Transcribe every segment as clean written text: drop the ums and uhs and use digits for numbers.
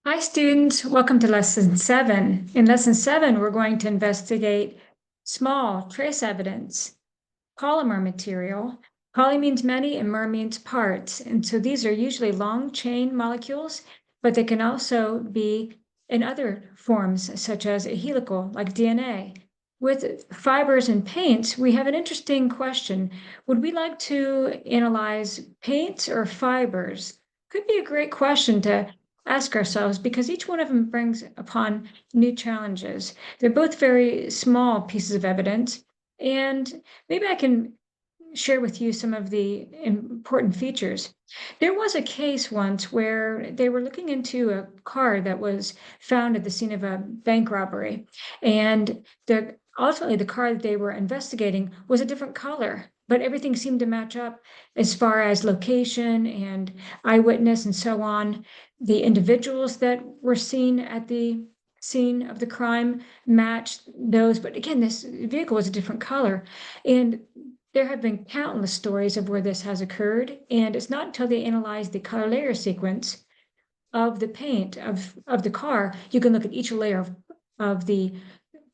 Hi, students. Welcome to Lesson 7. In Lesson 7, we're going to investigate small trace evidence, polymer material. Poly means many and mer means parts. And so these are usually long chain molecules, but they can also be in other forms, such as a helical, like DNA. With fibers and paints, we have an interesting question. Would we like to analyze paints or fibers? Could be a great question to ask ourselves because each one of them brings upon new challenges. They're both very small pieces of evidence, and maybe I can share with you some of the important features. There was a case once where they were looking into a car that was found at the scene of a bank robbery, and ultimately the car that they were investigating was a different color, but everything seemed to match up as far as location and eyewitness and so on. The individuals that were seen at the scene of the crime matched those, but again, this vehicle was a different color. And there have been countless stories of where this has occurred, and it's not until they analyze the color layer sequence of the paint of the car, you can look at each layer of the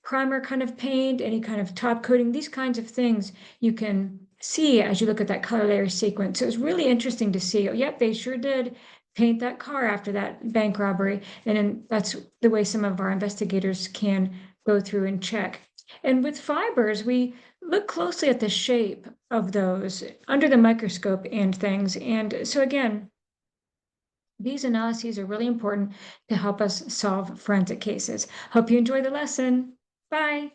primer kind of paint, any kind of top coating, these kinds of things you can see as you look at that color layer sequence. So it's really interesting to see, oh, yep, they sure did paint that car after that bank robbery. And then that's the way some of our investigators can go through and check. And with fibers, we look closely at the shape of those under the microscope and things. And so again, these analyses are really important to help us solve forensic cases. Hope you enjoy the lesson. Bye.